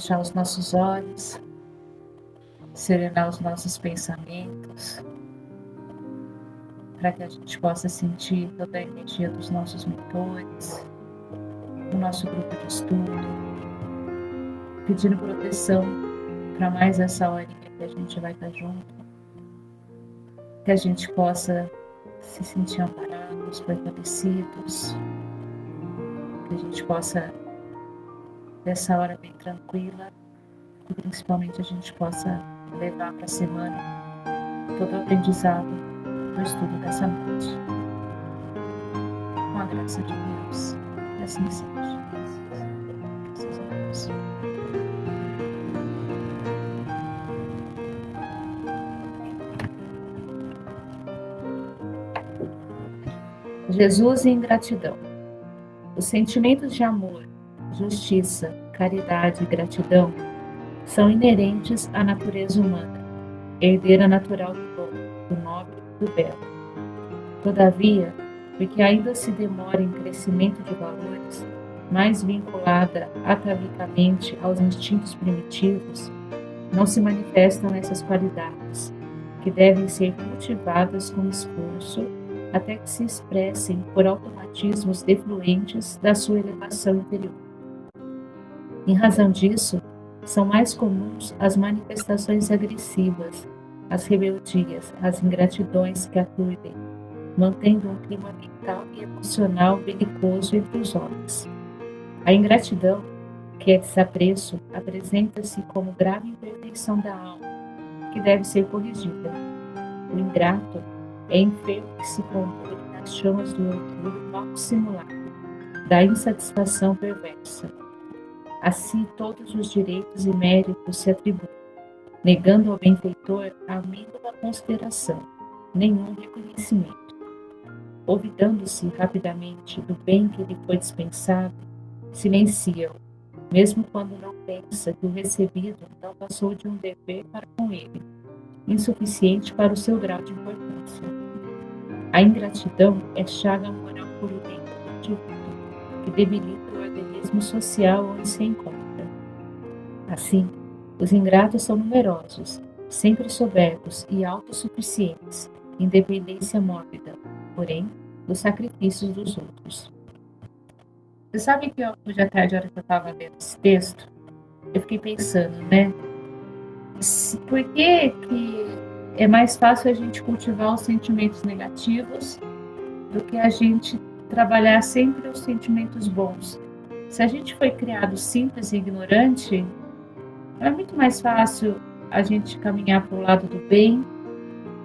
fechar os nossos olhos, serenar os nossos pensamentos, para que a gente possa sentir toda a energia dos nossos mentores, do nosso grupo de estudo, pedindo proteção para mais essa horinha que a gente vai estar junto, que a gente possa se sentir amparados, fortalecidos, que a gente possa, nessa hora bem tranquila, e principalmente a gente possa levar para a semana todo o aprendizado do estudo dessa noite. Com a graça de Deus, que assim seja. Graças a Deus. Jesus em gratidão. Os sentimentos de amor, justiça, caridade e gratidão são inerentes à natureza humana, herdeira natural do bom, do nobre e do belo. Todavia, porque ainda se demora em crescimento de valores, mais vinculada atavicamente aos instintos primitivos, não se manifestam essas qualidades, que devem ser cultivadas com esforço até que se expressem por automatismos defluentes da sua elevação interior. Em razão disso, são mais comuns as manifestações agressivas, as rebeldias, as ingratidões que aturdem, mantendo um clima mental e emocional belicoso entre os homens. A ingratidão, que é desapreço, apresenta-se como grave imperfeição da alma, que deve ser corrigida. O ingrato é enfermo que se conduz nas chamas do orgulho mal dissimulado, da insatisfação perversa. Assim, todos os direitos e méritos se atribuem, negando ao benfeitor a mínima consideração, nenhum reconhecimento. Olvidando-se rapidamente do bem que lhe foi dispensado, silencia-o, mesmo quando não pensa que o recebido não passou de um dever para com ele, insuficiente para o seu grau de importância. A ingratidão é chaga moral purulenta do indivíduo, que debilita o organismo social onde se encontra. Assim, os ingratos são numerosos, sempre soberbos e autossuficientes, independência mórbida, porém, dos sacrifícios dos outros. Você sabe que hoje à tarde, na hora que eu estava lendo esse texto, eu fiquei pensando, né? Por que é mais fácil a gente cultivar os sentimentos negativos do que a gente trabalhar sempre os sentimentos bons? Se a gente foi criado simples e ignorante, é muito mais fácil a gente caminhar para o lado do bem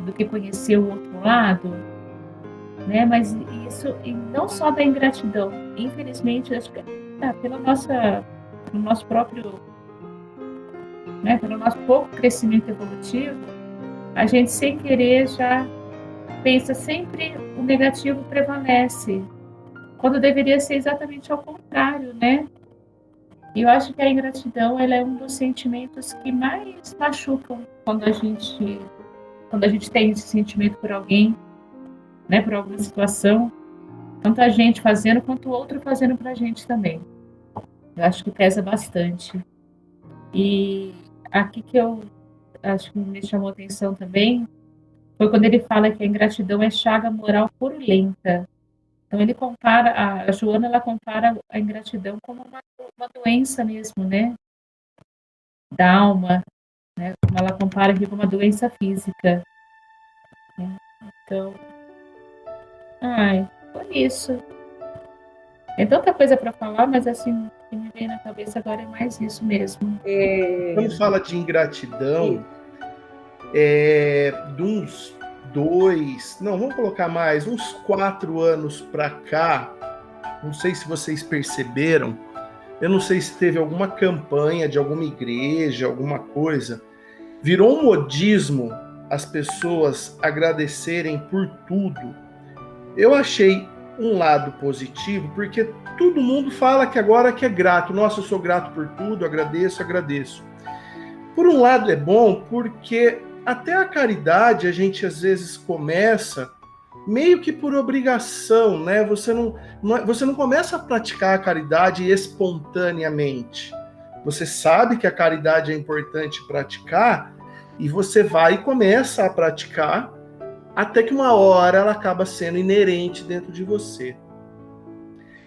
do que conhecer o outro lado, né? Mas isso, e não só da ingratidão, infelizmente, acho que pelo nosso próprio, né, pelo nosso pouco crescimento evolutivo, a gente sem querer já pensa sempre o negativo prevalece, quando deveria ser exatamente ao contrário, né? E eu acho que a ingratidão, ela é um dos sentimentos que mais machucam quando a gente tem esse sentimento por alguém, né, por alguma situação, tanto a gente fazendo quanto o outro fazendo pra gente também. Eu acho que pesa bastante. E aqui que eu acho que me chamou a atenção também foi quando ele fala que a ingratidão é chaga moral purulenta. Então ele compara, a Joana, ela compara a ingratidão como uma doença mesmo, né? Da alma, né? Como ela compara aqui com uma doença física, né? Então, por isso. Tem tanta coisa para falar, mas assim, o que me vem na cabeça agora é mais isso mesmo. Quando fala de ingratidão, de uns vamos colocar mais, uns 4 anos para cá, não sei se vocês perceberam, eu não sei se teve alguma campanha de alguma igreja, alguma coisa, virou um modismo as pessoas agradecerem por tudo. Eu achei um lado positivo, porque todo mundo fala que agora que é grato. Nossa, eu sou grato por tudo, agradeço. Por um lado é bom, porque até a caridade a gente às vezes começa meio que por obrigação, né? Você não começa a praticar a caridade espontaneamente. você sabe que a caridade é importante praticar, e você vai e começa a praticar, até que uma hora ela acaba sendo inerente dentro de você.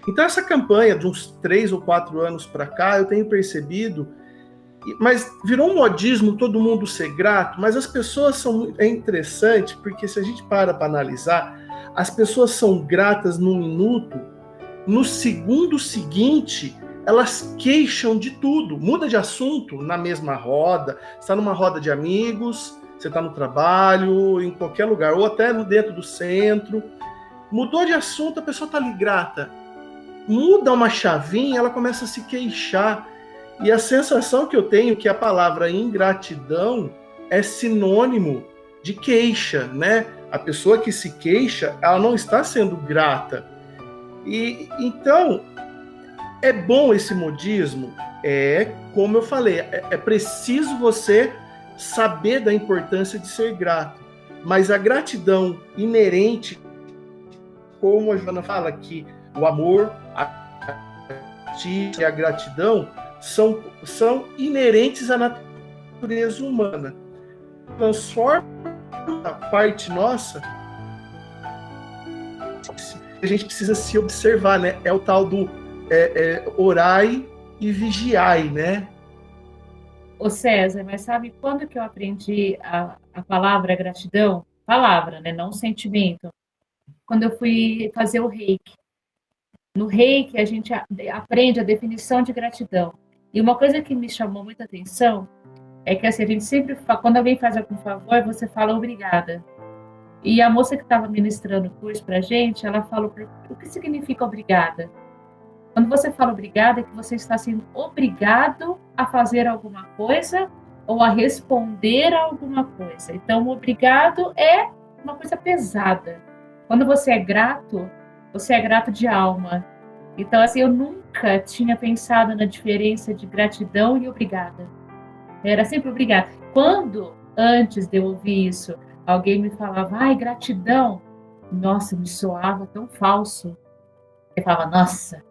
Então essa campanha de uns 3 ou 4 anos para cá, eu tenho percebido, mas virou um modismo todo mundo ser grato, mas as pessoas são, é interessante, porque se a gente para analisar, as pessoas são gratas num minuto, no segundo seguinte, elas queixam de tudo, muda de assunto na mesma roda, está numa roda de amigos, você está no trabalho, em qualquer lugar, ou até dentro do centro, mudou de assunto, a pessoa está ali grata, muda uma chavinha, ela começa a se queixar, e a sensação que eu tenho é que a palavra ingratidão é sinônimo de queixa, né? A pessoa que se queixa, ela não está sendo grata. E então, é bom esse modismo? É, como eu falei, é preciso você saber da importância de ser grato. Mas a gratidão inerente, como a Joana fala aqui, o amor, e a gratidão são inerentes à natureza humana. Transforma a parte nossa, a gente precisa se observar, né? É o tal do orai e vigiai, né? Ô César, mas sabe quando que eu aprendi a palavra gratidão? Palavra, né? Não sentimento. Quando eu fui fazer o reiki. No reiki, a gente aprende a definição de gratidão. E uma coisa que me chamou muita atenção é que assim, a gente sempre fala, quando alguém faz algum favor, você fala obrigada. E a moça que estava ministrando o curso para a gente, ela falou, o que significa obrigada? Quando você fala obrigada, é que você está sendo obrigado a fazer alguma coisa ou a responder a alguma coisa. Então, obrigado é uma coisa pesada. Quando você é grato de alma. Então, assim, eu nunca tinha pensado na diferença de gratidão e obrigada. Era sempre obrigada. Quando, antes de eu ouvir isso, alguém me falava, ai, gratidão, nossa, me soava tão falso. Eu falava, nossa,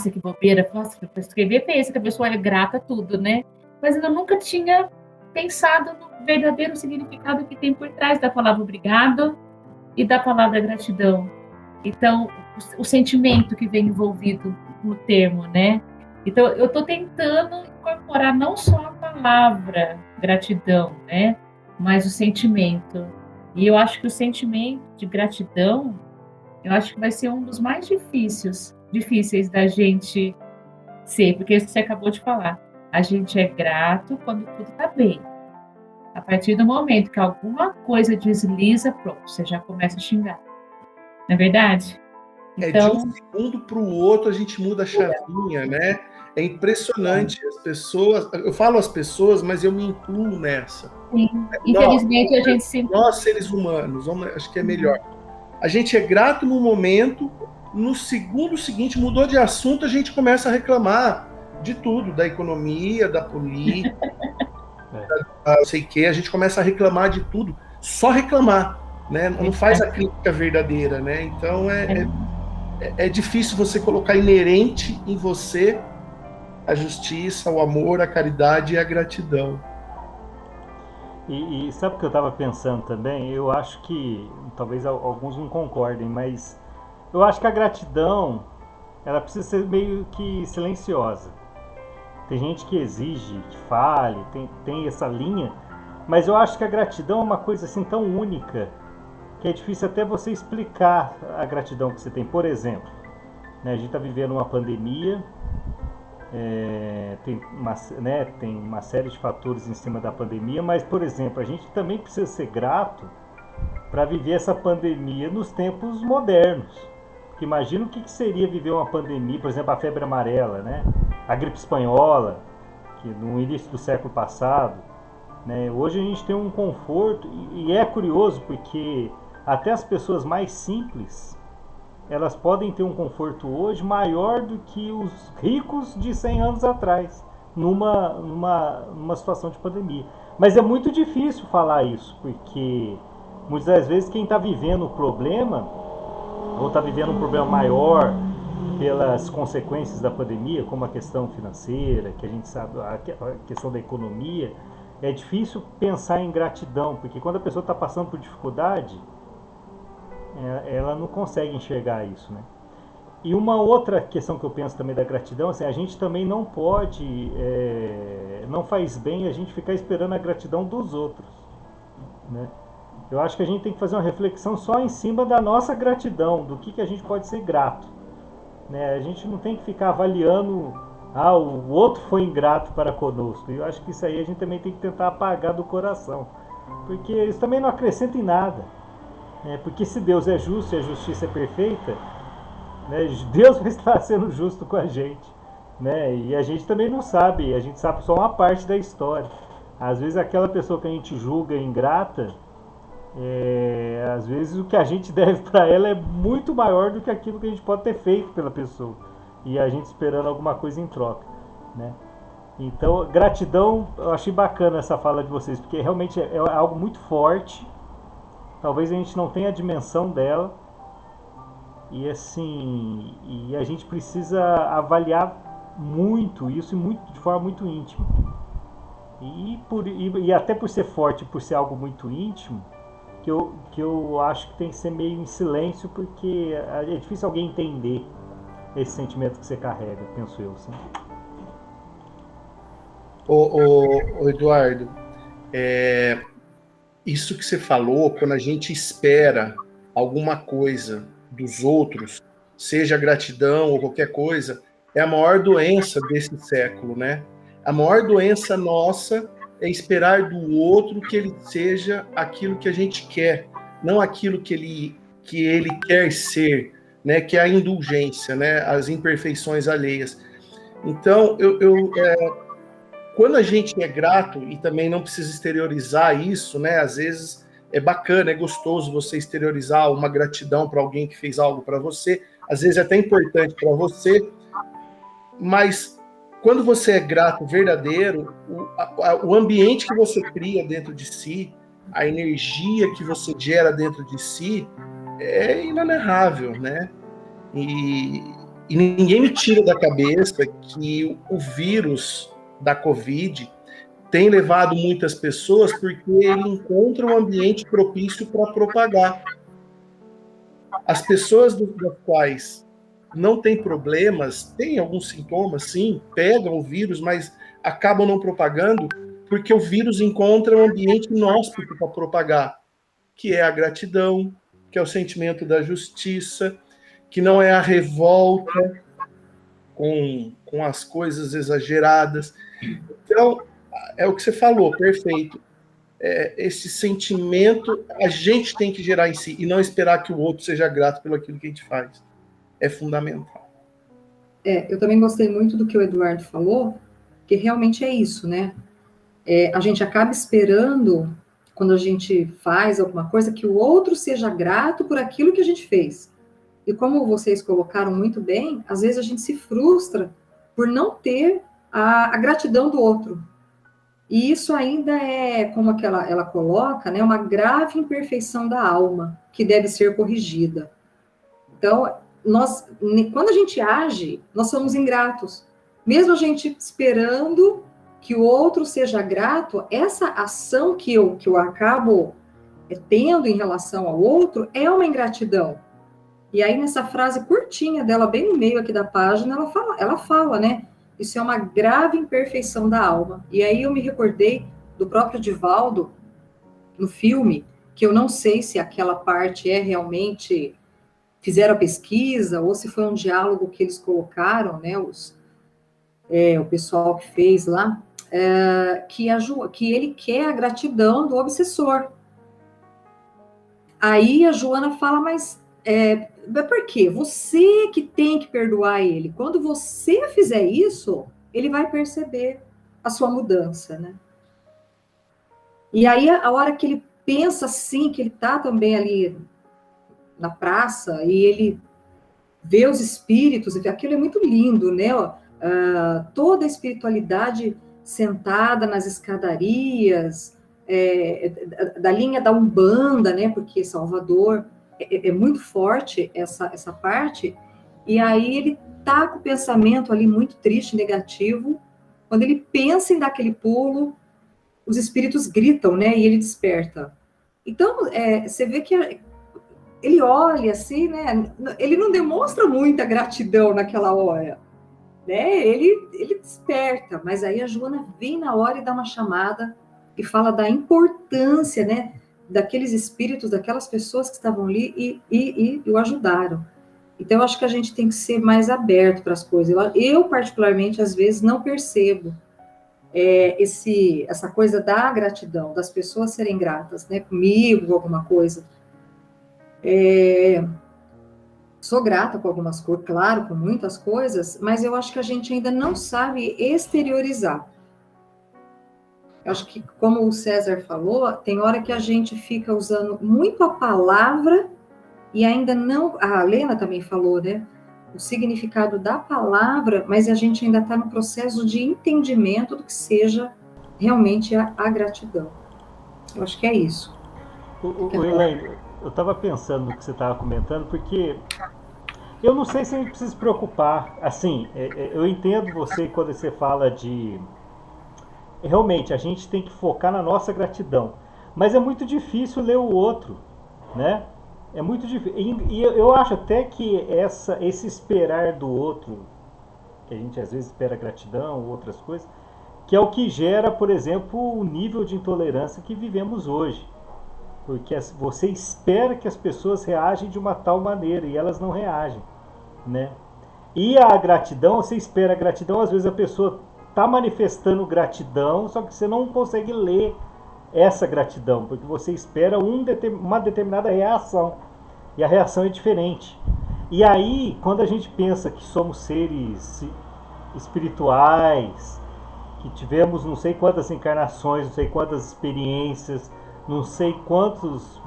que bobeira, nossa, para escrever pensa que a pessoa é grata a tudo, né? Mas eu nunca tinha pensado no verdadeiro significado que tem por trás da palavra obrigado e da palavra gratidão. Então, o sentimento que vem envolvido no termo, né? Então, eu estou tentando incorporar não só a palavra gratidão, né? Mas o sentimento. E eu acho que o sentimento de gratidão, eu acho que vai ser um dos mais difíceis da gente ser, porque você acabou de falar. A gente é grato quando tudo está bem. A partir do momento que alguma coisa desliza, pronto, você já começa a xingar. Não é verdade? Então, de um segundo para o outro a gente muda a chavinha, né? É impressionante. As pessoas, eu falo as pessoas, mas eu me incluo nessa. Sim. Infelizmente a gente se... Nós, seres humanos, acho que é melhor. A gente é grato no momento, no segundo seguinte, mudou de assunto, a gente começa a reclamar de tudo, da economia, da política, não sei o que, a gente começa a reclamar de tudo, só reclamar, né? Não faz a crítica verdadeira, né? Então é difícil você colocar inerente em você a justiça, o amor, a caridade e a gratidão. E sabe o que eu estava pensando também? Eu acho que, talvez alguns não concordem, mas eu acho que a gratidão, ela precisa ser meio que silenciosa. Tem gente que exige, que fale, tem essa linha, mas eu acho que a gratidão é uma coisa assim tão única, que é difícil até você explicar a gratidão que você tem. Por exemplo, né, a gente está vivendo uma pandemia, tem uma série de fatores em cima da pandemia, mas, por exemplo, a gente também precisa ser grato para viver essa pandemia nos tempos modernos. Porque imagina o que seria viver uma pandemia, por exemplo, a febre amarela, né? A gripe espanhola, que no início do século passado. Né? Hoje a gente tem um conforto, e é curioso porque até as pessoas mais simples, elas podem ter um conforto hoje maior do que os ricos de 100 anos atrás, numa situação de pandemia. Mas é muito difícil falar isso, porque muitas das vezes quem está vivendo o problema, ou está vivendo um problema maior, pelas consequências da pandemia, como a questão financeira, que a gente sabe, a questão da economia, é difícil pensar em gratidão, porque quando a pessoa está passando por dificuldade, ela não consegue enxergar isso, né? E uma outra questão que eu penso também da gratidão, assim, a gente também não pode, não faz bem a gente ficar esperando a gratidão dos outros, né? Eu acho que a gente tem que fazer uma reflexão só em cima da nossa gratidão, do que a gente pode ser grato, né? A gente não tem que ficar avaliando, o outro foi ingrato para conosco. Eu acho que isso aí a gente também tem que tentar apagar do coração, porque isso também não acrescenta em nada, né? Porque se Deus é justo e a justiça é perfeita, né, Deus vai estar sendo justo com a gente, né? E a gente também não sabe, a gente sabe só uma parte da história. Às vezes aquela pessoa que a gente julga ingrata, às vezes o que a gente deve para ela é muito maior do que aquilo que a gente pode ter feito pela pessoa, e a gente esperando alguma coisa em troca, né? Então, gratidão, eu achei bacana essa fala de vocês, porque realmente é algo muito forte. Talvez a gente não tenha a dimensão dela, e assim, e a gente precisa avaliar muito isso, de forma muito íntima. E até por ser forte, por ser algo muito íntimo, que eu acho que tem que ser meio em silêncio, porque é difícil alguém entender esse sentimento que você carrega, penso eu, assim. Ô, Eduardo, isso que você falou, quando a gente espera alguma coisa dos outros, seja gratidão ou qualquer coisa, é a maior doença desse século, né? A maior doença nossa é esperar do outro que ele seja aquilo que a gente quer, não aquilo que ele quer ser, né? Que é a indulgência, né? As imperfeições alheias. Então, quando a gente é grato, e também não precisa exteriorizar isso, né? Às vezes é bacana, é gostoso você exteriorizar uma gratidão para alguém que fez algo para você, às vezes é até importante para você, mas quando você é grato verdadeiro, o ambiente que você cria dentro de si, a energia que você gera dentro de si é inenarrável, né? E ninguém me tira da cabeça que o vírus da Covid tem levado muitas pessoas porque ele encontra um ambiente propício para propagar. As pessoas das quais não têm problemas, têm alguns sintomas, sim, pegam o vírus, mas acabam não propagando porque o vírus encontra um ambiente inóspito para propagar, que é a gratidão, que é o sentimento da justiça, que não é a revolta com as coisas exageradas. Então, é o que você falou, perfeito. Esse sentimento a gente tem que gerar em si e não esperar que o outro seja grato pelo aquilo que a gente faz. É fundamental. Eu também gostei muito do que o Eduardo falou, que realmente é isso, né? A gente acaba esperando, quando a gente faz alguma coisa, que o outro seja grato por aquilo que a gente fez. E como vocês colocaram muito bem, às vezes a gente se frustra por não ter a gratidão do outro. E isso ainda é, como ela coloca, né, uma grave imperfeição da alma, que deve ser corrigida. Então, quando a gente age, nós somos ingratos. Mesmo a gente esperando que o outro seja grato, essa ação que eu acabo tendo em relação ao outro é uma ingratidão. E aí, nessa frase curtinha dela, bem no meio aqui da página, ela fala, né? Isso é uma grave imperfeição da alma. E aí eu me recordei do próprio Divaldo, no filme, que eu não sei se aquela parte realmente... fizeram a pesquisa, ou se foi um diálogo que eles colocaram, né? O pessoal que fez lá, que ele quer a gratidão do obsessor. Aí a Joana fala, mas por quê? Você que tem que perdoar ele. Quando você fizer isso, ele vai perceber a sua mudança, né? E aí, a hora que ele pensa assim, que ele está também ali na praça, e ele vê os espíritos, aquilo é muito lindo, né? Toda a espiritualidade sentada nas escadarias, da linha da Umbanda, né? Porque Salvador... É muito forte essa parte, E aí ele tá com o pensamento ali muito triste, negativo. Quando ele pensa em dar aquele pulo, os espíritos gritam, né? E ele desperta. Então, você vê que ele olha assim, né? Ele não demonstra muita gratidão naquela hora, né? Ele desperta, mas aí a Joana vem na hora e dá uma chamada e fala da importância, né? Daqueles espíritos, daquelas pessoas que estavam ali e o ajudaram. Então, eu acho que a gente tem que ser mais aberto para as coisas. Eu, particularmente, às vezes, não percebo essa coisa da gratidão, das pessoas serem gratas, né? Comigo, alguma coisa. Sou grata com algumas coisas, claro, com muitas coisas, mas eu acho que a gente ainda não sabe exteriorizar. Eu acho que, como o César falou, tem hora que a gente fica usando muito a palavra e ainda não... A Lena também falou, né? O significado da palavra, mas a gente ainda está no processo de entendimento do que seja realmente a gratidão. Eu acho que é isso. Elaine, eu estava pensando no que você estava comentando, porque eu não sei se a gente precisa se preocupar. Assim, eu entendo você quando você fala de... Realmente, a gente tem que focar na nossa gratidão. Mas é muito difícil ler o outro, né? É muito difícil. E eu acho até que esse esperar do outro, que a gente às vezes espera gratidão ou outras coisas, que é o que gera, por exemplo, o nível de intolerância que vivemos hoje. Porque você espera que as pessoas reagem de uma tal maneira e elas não reagem, né? E a gratidão, você espera a gratidão, às vezes a pessoa está manifestando gratidão, só que você não consegue ler essa gratidão, porque você espera uma determinada reação, e a reação é diferente. E aí, quando a gente pensa que somos seres espirituais, que tivemos não sei quantas encarnações, não sei quantas experiências, não sei quantos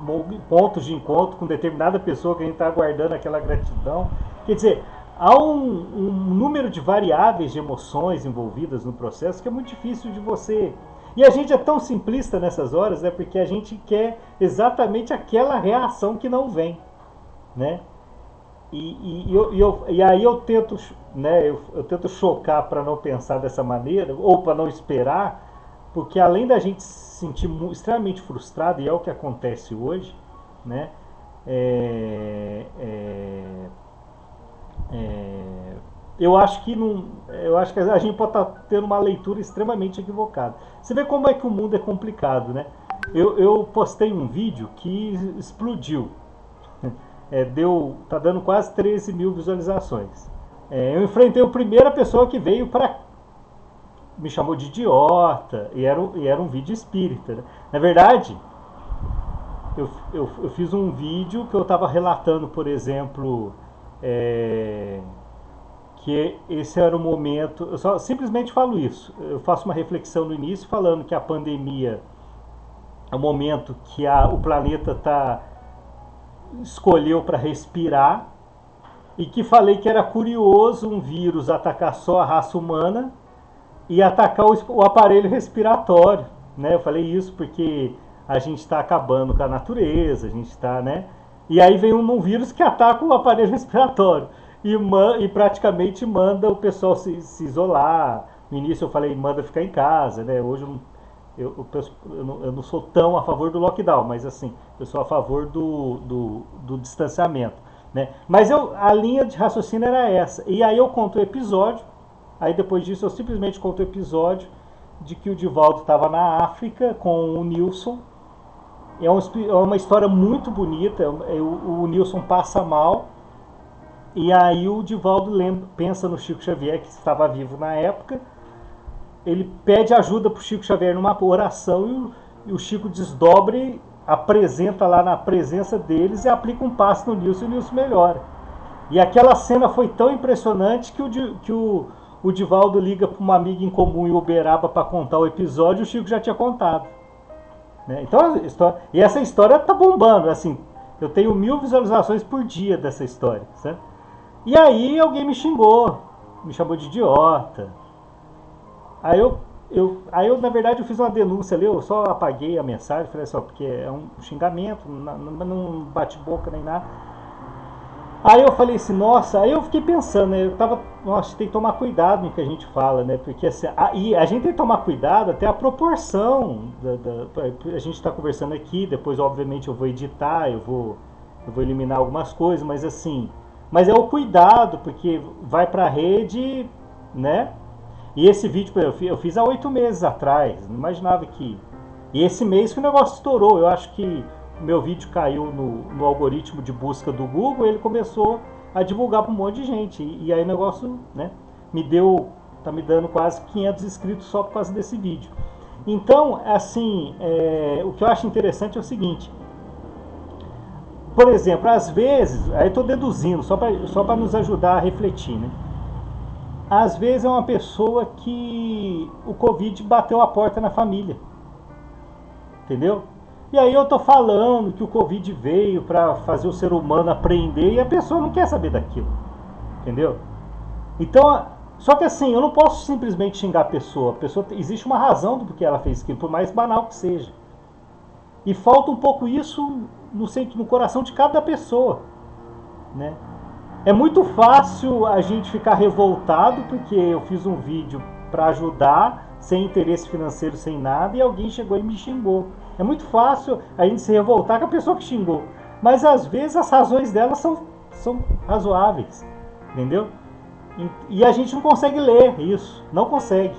pontos de encontro com determinada pessoa que a gente está aguardando aquela gratidão, quer dizer, há um número de variáveis de emoções envolvidas no processo que é muito difícil de você... E a gente é tão simplista nessas horas, né? Porque a gente quer exatamente aquela reação que não vem, né? E aí eu tento, né? Eu tento chocar para não pensar dessa maneira, ou para não esperar, porque além da gente se sentir extremamente frustrado, e é o que acontece hoje, né? Eu acho que não, eu acho que a gente pode estar tendo uma leitura extremamente equivocada. Você vê como é que o mundo é complicado, né? Eu postei um vídeo que explodiu, tá dando quase 13 mil visualizações. Eu enfrentei a primeira pessoa que veio para me chamou de idiota e era um vídeo espírita, né? Na verdade, eu fiz um vídeo que eu estava relatando, por exemplo, que esse era o momento, eu só simplesmente falo isso, eu faço uma reflexão no início falando que a pandemia é o momento que o planeta escolheu para respirar, e que falei que era curioso um vírus atacar só a raça humana e atacar o aparelho respiratório, né? Eu falei isso porque a gente está acabando com a natureza, a gente está, né? E aí vem um vírus que ataca o aparelho respiratório e praticamente manda o pessoal se isolar. No início eu falei manda ficar em casa, né? Hoje eu não sou tão a favor do lockdown, mas assim, eu sou a favor do distanciamento, né? Mas a linha de raciocínio era essa. E aí eu conto o episódio, aí depois disso eu simplesmente conto o episódio de que o Divaldo estava na África com o Nilson. É uma história muito bonita. O Nilson passa mal, e aí o Divaldo pensa no Chico Xavier, que estava vivo na época. Ele pede ajuda para o Chico Xavier numa oração, e o Chico desdobra e apresenta lá na presença deles e aplica um passe no Nilson, e o Nilson melhora. E aquela cena foi tão impressionante que o Divaldo liga para uma amiga em comum em Uberaba para contar o episódio, e o Chico já tinha contado, né? Então, e essa história tá bombando, assim, eu tenho 1000 visualizações por dia dessa história, certo? E aí alguém me xingou, me chamou de idiota. Aí eu na verdade, eu fiz uma denúncia ali, eu só apaguei a mensagem, falei só, porque é um xingamento, não bate boca nem nada. Aí eu falei assim, nossa, aí eu fiquei pensando, né? Nossa, tem que tomar cuidado no que a gente fala, né? Porque assim, e a gente tem que tomar cuidado até a proporção. A gente está conversando aqui, depois obviamente eu vou editar, eu vou eliminar algumas coisas, mas assim, mas é o cuidado, porque vai para a rede, né? E esse vídeo eu fiz há 8 meses atrás, não imaginava que. E esse mês que o negócio estourou, eu acho que meu vídeo caiu no algoritmo de busca do Google, ele começou a divulgar para um monte de gente. E aí o negócio, né, tá me dando quase 500 inscritos só por causa desse vídeo. Então, assim, o que eu acho interessante é o seguinte. Por exemplo, às vezes, aí estou deduzindo, só para nos ajudar a refletir, né? Às vezes é uma pessoa que o Covid bateu a porta na família. Entendeu? E aí eu tô falando que o Covid veio para fazer o ser humano aprender e a pessoa não quer saber daquilo. Entendeu? Então, só que assim, eu não posso simplesmente xingar a pessoa. Existe uma razão do porquê ela fez aquilo, por mais banal que seja. E falta um pouco isso no coração de cada pessoa, né? É muito fácil a gente ficar revoltado porque eu fiz um vídeo para ajudar, sem interesse financeiro, sem nada, e alguém chegou e me xingou. É muito fácil a gente se revoltar com a pessoa que xingou. Mas às vezes as razões dela são razoáveis, entendeu? E a gente não consegue ler isso, não consegue.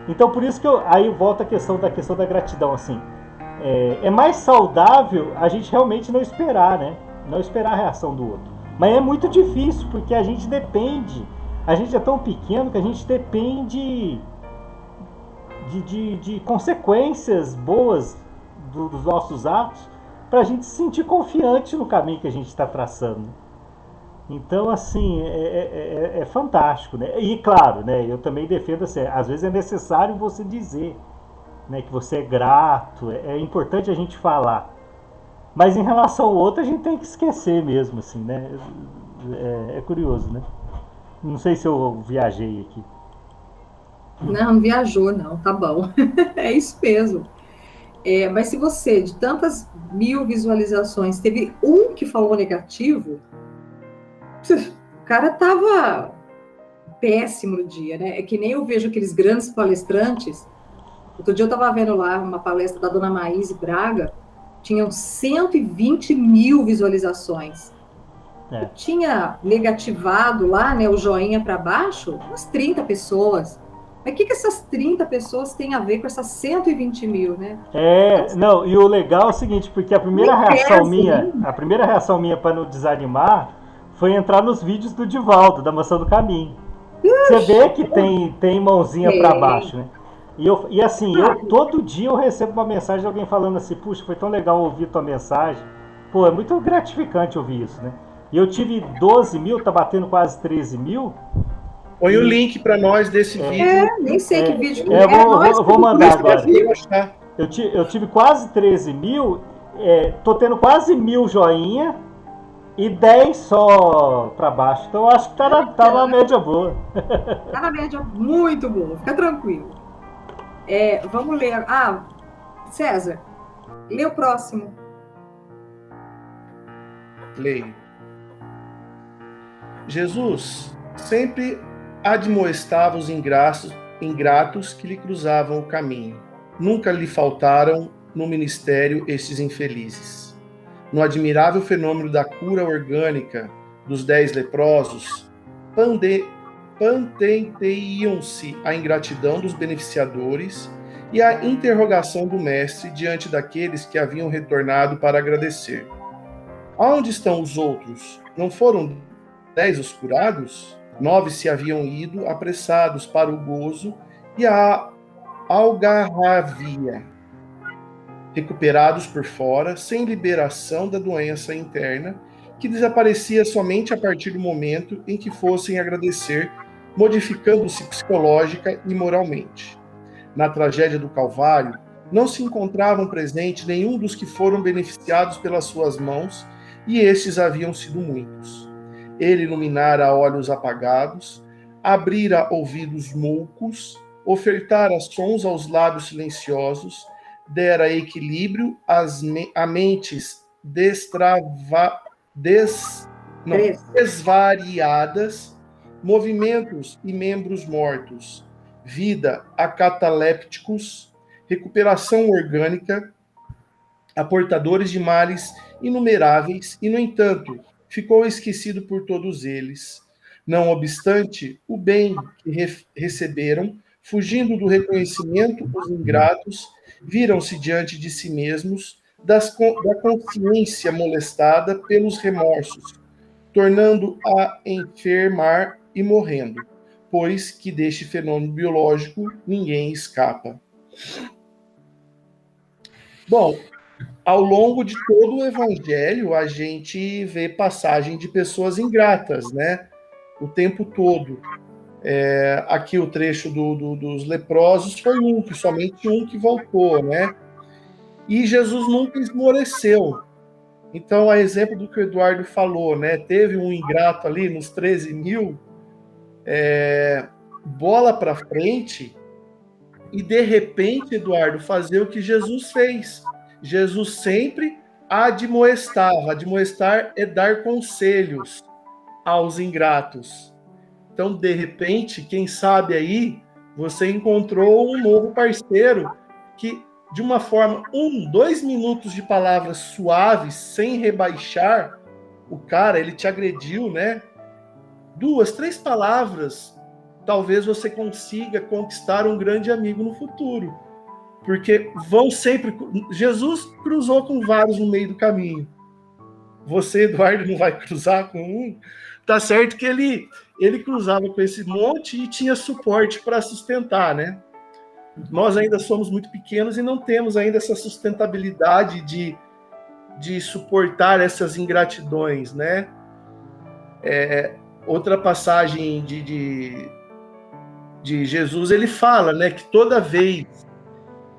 Então por isso que aí volta a questão da gratidão, assim. É mais saudável a gente realmente não esperar, né? Não esperar a reação do outro. Mas é muito difícil, porque a gente é tão pequeno que a gente depende de consequências boas dos nossos atos para a gente se sentir confiante no caminho que a gente está traçando. Então, assim, é fantástico, né? E claro, né, eu também defendo assim, às vezes é necessário você dizer, né, que você é grato, é importante a gente falar. Mas em relação ao outro, a gente tem que esquecer mesmo, assim, né? É curioso, né? Não sei se eu viajei aqui. Não viajou, não, tá bom. É isso mesmo. Mas se você, de tantas 1000 visualizações, teve um que falou negativo, o cara tava péssimo no dia, né? É que nem eu vejo aqueles grandes palestrantes. Outro dia eu tava vendo lá uma palestra da dona Maíse Braga, tinham 120 mil visualizações. Eu tinha negativado lá, né, o joinha para baixo, umas 30 pessoas. Mas o que essas 30 pessoas têm a ver com essas 120 mil, né? Não, e o legal é o seguinte, porque a primeira reação minha para não desanimar foi entrar nos vídeos do Divaldo, da Maçã do Caminho. Você vê que tem mãozinha para baixo, né? E assim, todo dia eu recebo uma mensagem de alguém falando assim, puxa, foi tão legal ouvir tua mensagem. Pô, é muito gratificante ouvir isso, né? E eu tive 12 mil, tá batendo quase 13 mil. Põe o link para nós desse vídeo. Nem sei que vídeo que eu vou mandar agora. Eu tive quase 13 mil, tô tendo quase 1000 joinha e 10 só para baixo. Então eu acho que tá na média boa. Tá na média muito boa, fica tranquilo. Vamos ler. César, lê o próximo. Leio. Jesus sempre admoestava os ingratos que lhe cruzavam o caminho. Nunca lhe faltaram no ministério estes infelizes. No admirável fenômeno da cura orgânica dos 10 leprosos, patenteiam-se a ingratidão dos beneficiadores e a interrogação do mestre diante daqueles que haviam retornado para agradecer. Aonde estão os outros? Não foram 10 os curados? 9 se haviam ido apressados para o gozo e a algarravia, recuperados por fora, sem liberação da doença interna, que desaparecia somente a partir do momento em que fossem agradecer, modificando-se psicológica e moralmente. Na tragédia do Calvário, não se encontravam presentes nenhum dos que foram beneficiados pelas suas mãos, e estes haviam sido muitos. Ele iluminara olhos apagados, abrira ouvidos moucos, ofertara sons aos lábios silenciosos, dera equilíbrio a mentes não, desvariadas, movimentos e membros mortos, vida a catalépticos, recuperação orgânica, a portadores de males inumeráveis, e, no entanto, ficou esquecido por todos eles. Não obstante, o bem que receberam, fugindo do reconhecimento, os ingratos, viram-se diante de si mesmos, da consciência molestada pelos remorsos, tornando-a enfermar e morrendo, pois que deste fenômeno biológico ninguém escapa. Bom, ao longo de todo o Evangelho, a gente vê passagem de pessoas ingratas, né? O tempo todo. Aqui o trecho dos leprosos foi somente um que voltou, né? E Jesus nunca esmoreceu. Então, a exemplo do que o Eduardo falou, né? Teve um ingrato ali nos 13 mil, bola para frente, e de repente, Eduardo, fazer o que Jesus fez. Jesus sempre admoestava. Admoestar é dar conselhos aos ingratos. Então, de repente, quem sabe aí, você encontrou um novo parceiro que, de uma forma, 2 minutos de palavras suaves, sem rebaixar o cara, ele te agrediu, né? 2, 3 palavras, talvez você consiga conquistar um grande amigo no futuro. Porque vão sempre... Jesus cruzou com vários no meio do caminho. Você, Eduardo, não vai cruzar com um? Tá certo que ele cruzava com esse monte e tinha suporte para sustentar, né? Nós ainda somos muito pequenos e não temos ainda essa sustentabilidade de suportar essas ingratidões, né? Outra passagem de Jesus, ele fala, né, que toda vez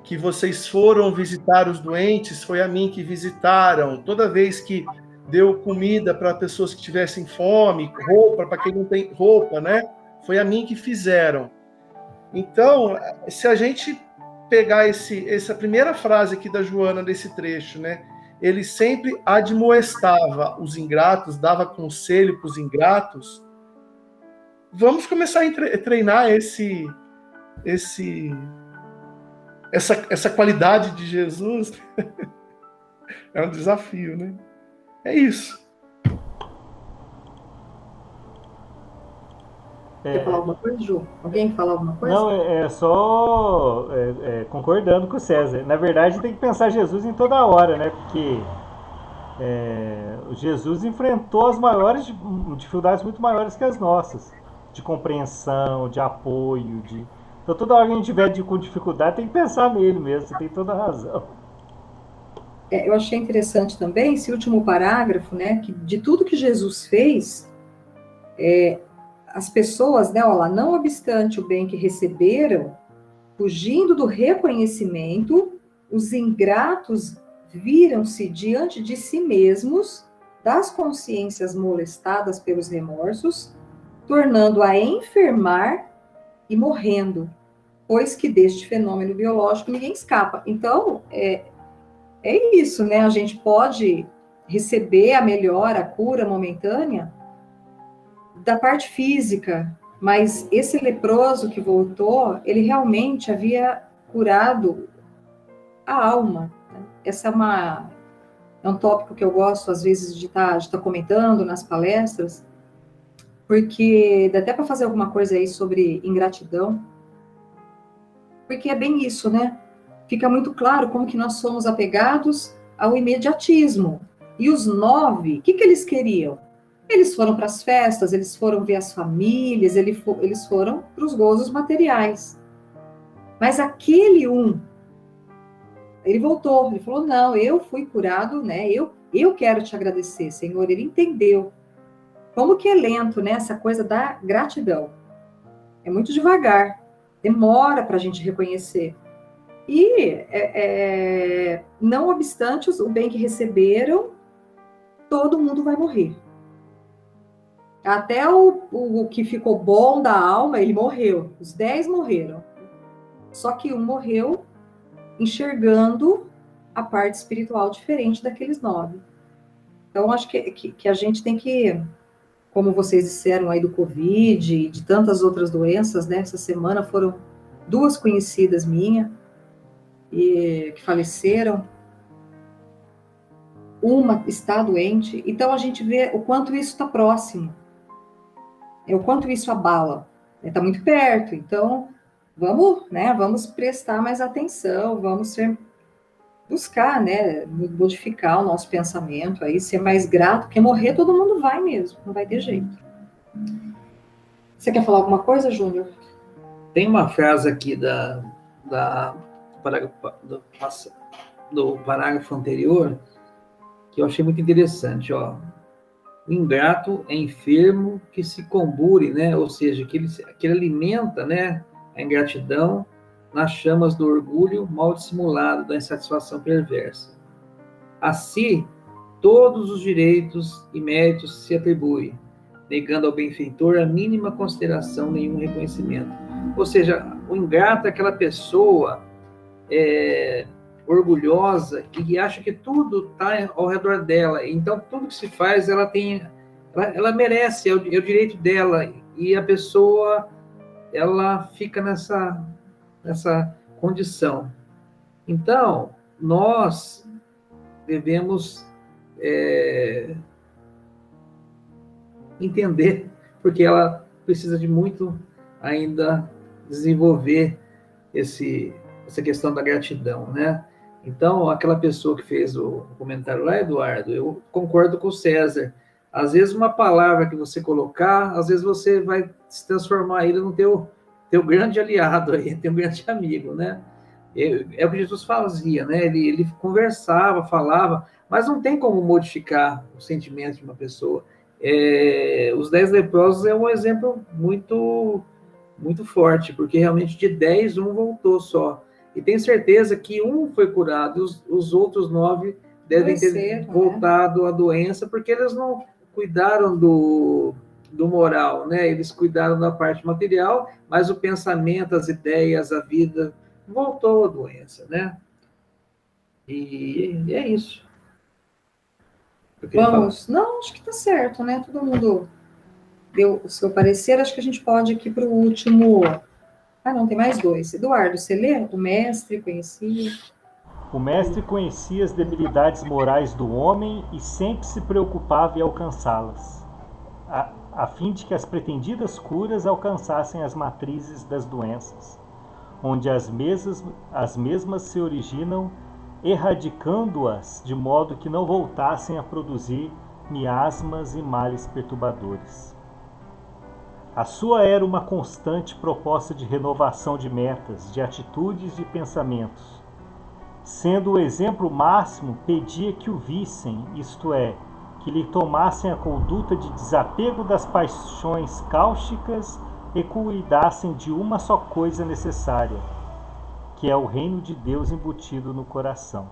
que vocês foram visitar os doentes, foi a mim que visitaram. Toda vez que deu comida para pessoas que tivessem fome, roupa para quem não tem roupa, né? Foi a mim que fizeram. Então, se a gente pegar essa primeira frase aqui da Joana desse trecho, né? Ele sempre admoestava os ingratos, dava conselho para os ingratos. Vamos começar a treinar essa qualidade de Jesus. É um desafio, né? É isso. Quer falar alguma coisa, Ju? Alguém quer falar alguma coisa? Não, só concordando com o César. Na verdade, tem que pensar Jesus em toda hora, né? Porque Jesus enfrentou as maiores dificuldades muito maiores que as nossas, de compreensão, de apoio, Então toda hora que a gente tiver com dificuldade tem que pensar nele mesmo, você tem toda a razão. Eu achei interessante também esse último parágrafo, né, que de tudo que Jesus fez, as pessoas, né, olha lá, não obstante o bem que receberam, fugindo do reconhecimento, os ingratos viram-se diante de si mesmos, das consciências molestadas pelos remorsos, tornando-a a enfermar e morrendo, pois que deste fenômeno biológico ninguém escapa. Então, é isso, né? A gente pode receber a melhora, a cura momentânea da parte física, mas esse leproso que voltou, ele realmente havia curado a alma. Né? Essa é um tópico que eu gosto, às vezes, de estar comentando nas palestras, porque dá até para fazer alguma coisa aí sobre ingratidão, porque é bem isso, né? Fica muito claro como que nós somos apegados ao imediatismo. E os 9, o que eles queriam? Eles foram para as festas, eles foram ver as famílias, eles foram para os gozos materiais. Mas aquele ele voltou, ele falou, não, eu fui curado, né? Eu quero te agradecer, Senhor. Ele entendeu. Como que é lento, né? Essa coisa da gratidão. É muito devagar, demora para a gente reconhecer. E, não obstante o bem que receberam, todo mundo vai morrer. Até o que ficou bom da alma, ele morreu. Os 10 morreram. Só que um morreu enxergando a parte espiritual diferente daqueles 9. Então, acho que a gente tem que, como vocês disseram aí do Covid e de tantas outras doenças, né? Essa semana foram 2 conhecidas minhas que faleceram. Uma está doente. Então, a gente vê o quanto isso está próximo. O quanto isso abala. Está muito perto. Então, vamos prestar mais atenção, buscar, né, modificar o nosso pensamento aí, ser mais grato, porque morrer todo mundo vai mesmo, não vai ter jeito. Você quer falar alguma coisa, Júnior? Tem uma frase aqui do parágrafo anterior que eu achei muito interessante, ó. O ingrato é enfermo que se combure, né? Ou seja, que ele alimenta, né, a ingratidão nas chamas do orgulho mal dissimulado da insatisfação perversa. Assim, todos os direitos e méritos se atribuem, negando ao benfeitor a mínima consideração, nenhum reconhecimento. Ou seja, o ingrato é aquela pessoa orgulhosa e que acha que tudo está ao redor dela. Então, tudo que se faz, ela merece, é o direito dela. E a pessoa, ela fica nessa condição. Então, nós devemos entender, porque ela precisa de muito ainda desenvolver essa questão da gratidão, né? Então, aquela pessoa que fez o comentário lá, Eduardo, eu concordo com o César. Às vezes, uma palavra que você colocar, às vezes você vai se transformar ele no teu grande aliado, aí, teu grande amigo, né? É o que Jesus fazia, né? Ele conversava, falava, mas não tem como modificar o sentimento de uma pessoa. Os 10 leprosos é um exemplo muito, muito forte, porque realmente de 10, um voltou só. E tenho certeza que um foi curado, os outros 9 devem ter voltado à doença, porque eles não cuidaram do moral, né? Eles cuidaram da parte material, mas o pensamento, as ideias, a vida, voltou à doença, né? E é isso. Vamos? Não, acho que está certo, né? Todo mundo deu o seu parecer. Acho que a gente pode ir aqui para o último. Não, tem mais 2. Eduardo, você lê? O mestre conhecia. O mestre conhecia as debilidades morais do homem e sempre se preocupava em alcançá-las, a fim de que as pretendidas curas alcançassem as matrizes das doenças, onde as mesmas se originam, erradicando-as de modo que não voltassem a produzir miasmas e males perturbadores. A sua era uma constante proposta de renovação de metas, de atitudes e pensamentos. Sendo o exemplo máximo, pedia que o vissem, isto é, que lhe tomassem a conduta de desapego das paixões cáusticas e cuidassem de uma só coisa necessária, que é o reino de Deus embutido no coração.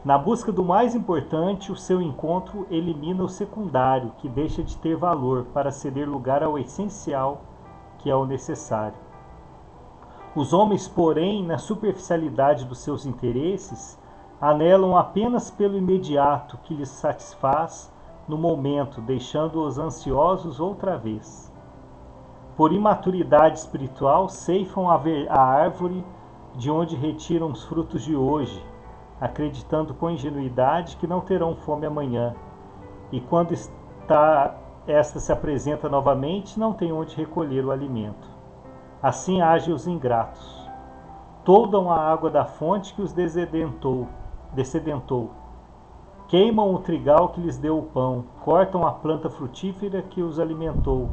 Na busca do mais importante, o seu encontro elimina o secundário, que deixa de ter valor, para ceder lugar ao essencial, que é o necessário. Os homens, porém, na superficialidade dos seus interesses, anelam apenas pelo imediato que lhes satisfaz no momento, deixando-os ansiosos outra vez. Por imaturidade espiritual, ceifam a árvore de onde retiram os frutos de hoje, acreditando com ingenuidade que não terão fome amanhã, e quando esta se apresenta novamente, não tem onde recolher o alimento. Assim agem os ingratos. Toldam a água da fonte que os dessedentou. Queimam o trigal que lhes deu o pão, cortam a planta frutífera que os alimentou,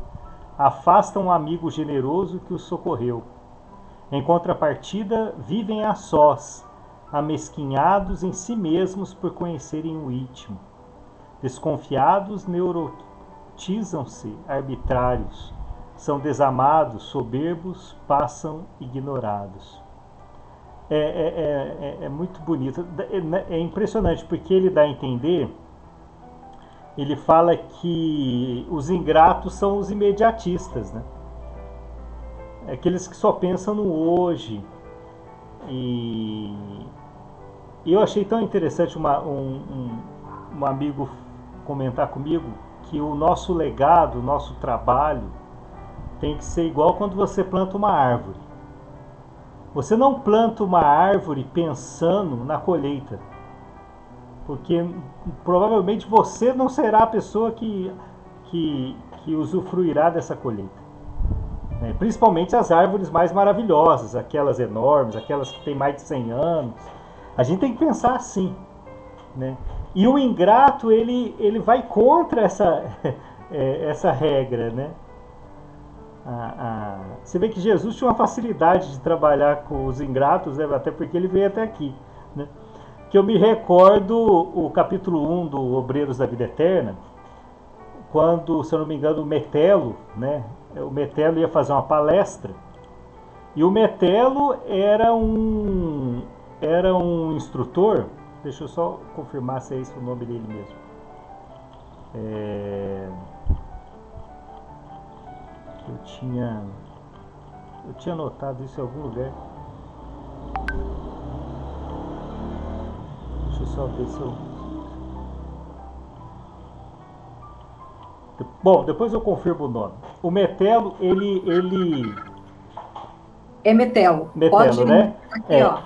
afastam o amigo generoso que os socorreu. Em contrapartida, vivem a sós, amesquinhados em si mesmos por conhecerem o íntimo. Desconfiados, neurotizam-se, arbitrários, são desamados, soberbos, passam ignorados. É muito bonito, é impressionante, porque ele dá a entender, ele fala que os ingratos são os imediatistas, né? Aqueles que só pensam no hoje. E eu achei tão interessante um amigo comentar comigo que o nosso legado, o nosso trabalho tem que ser igual quando você planta uma árvore. Você não planta uma árvore pensando na colheita, porque provavelmente você não será a pessoa que usufruirá dessa colheita. Principalmente as árvores mais maravilhosas, aquelas enormes, aquelas que têm mais de 100 anos. A gente tem que pensar assim, né? E o ingrato, ele vai contra essa regra, né? Você vê que Jesus tinha uma facilidade de trabalhar com os ingratos, né? Até porque ele veio até aqui, né? Que eu me recordo o capítulo 1 do Obreiros da Vida Eterna, quando, se eu não me engano, o Metelo, né? O Metelo ia fazer uma palestra, e o Metelo era um instrutor. Deixa eu só confirmar se é esse o nome dele mesmo. Eu tinha anotado isso em algum lugar. Deixa eu só ver se eu... Bom, depois eu confirmo o nome. O Metelo, ele... É Metelo. Metelo, pode né? Aqui, ó.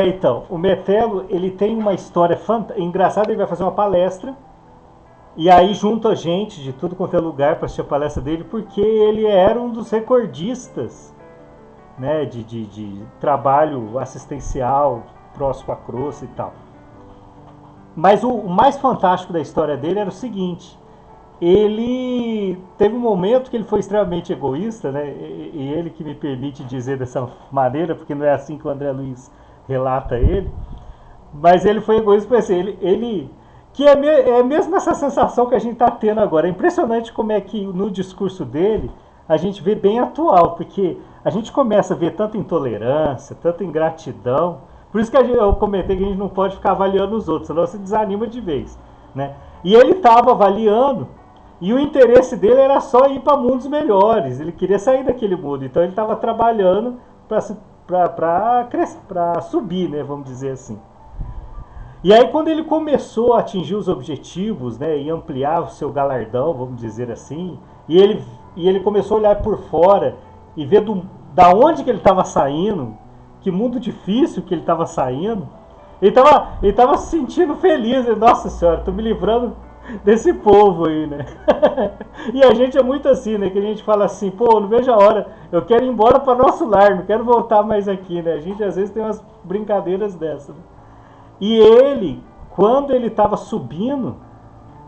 Então, o Metelo, ele tem uma história engraçada. Ele vai fazer uma palestra, e aí junta a gente de tudo quanto é lugar para assistir a palestra dele, porque ele era um dos recordistas, né, de trabalho assistencial próximo à crosta e tal. Mas o mais fantástico da história dele era o seguinte: ele teve um momento que ele foi extremamente egoísta, né? E ele que me permite dizer dessa maneira, porque não é assim que o André Luiz relata ele, mas ele foi egoísta por assim, ele que é mesmo essa sensação que a gente está tendo agora. É impressionante como é que no discurso dele a gente vê bem atual, porque a gente começa a ver tanta intolerância, tanta ingratidão. Por isso que eu comentei que a gente não pode ficar avaliando os outros, senão você desanima de vez, né? E ele estava avaliando, e o interesse dele era só ir para mundos melhores. Ele queria sair daquele mundo, então ele estava trabalhando para subir, né, vamos dizer assim. E aí, quando ele começou a atingir os objetivos, né, e ampliar o seu galardão, vamos dizer assim, e ele começou a olhar por fora e ver da onde que ele estava saindo, que mundo difícil que ele estava saindo, ele estava se sentindo feliz. Nossa senhora, estou me livrando desse povo aí, né? E a gente é muito assim, né? Que a gente fala assim, pô, não vejo a hora, eu quero ir embora para nosso lar, não quero voltar mais aqui, né? A gente às vezes tem umas brincadeiras dessas, né? E ele, quando ele estava subindo,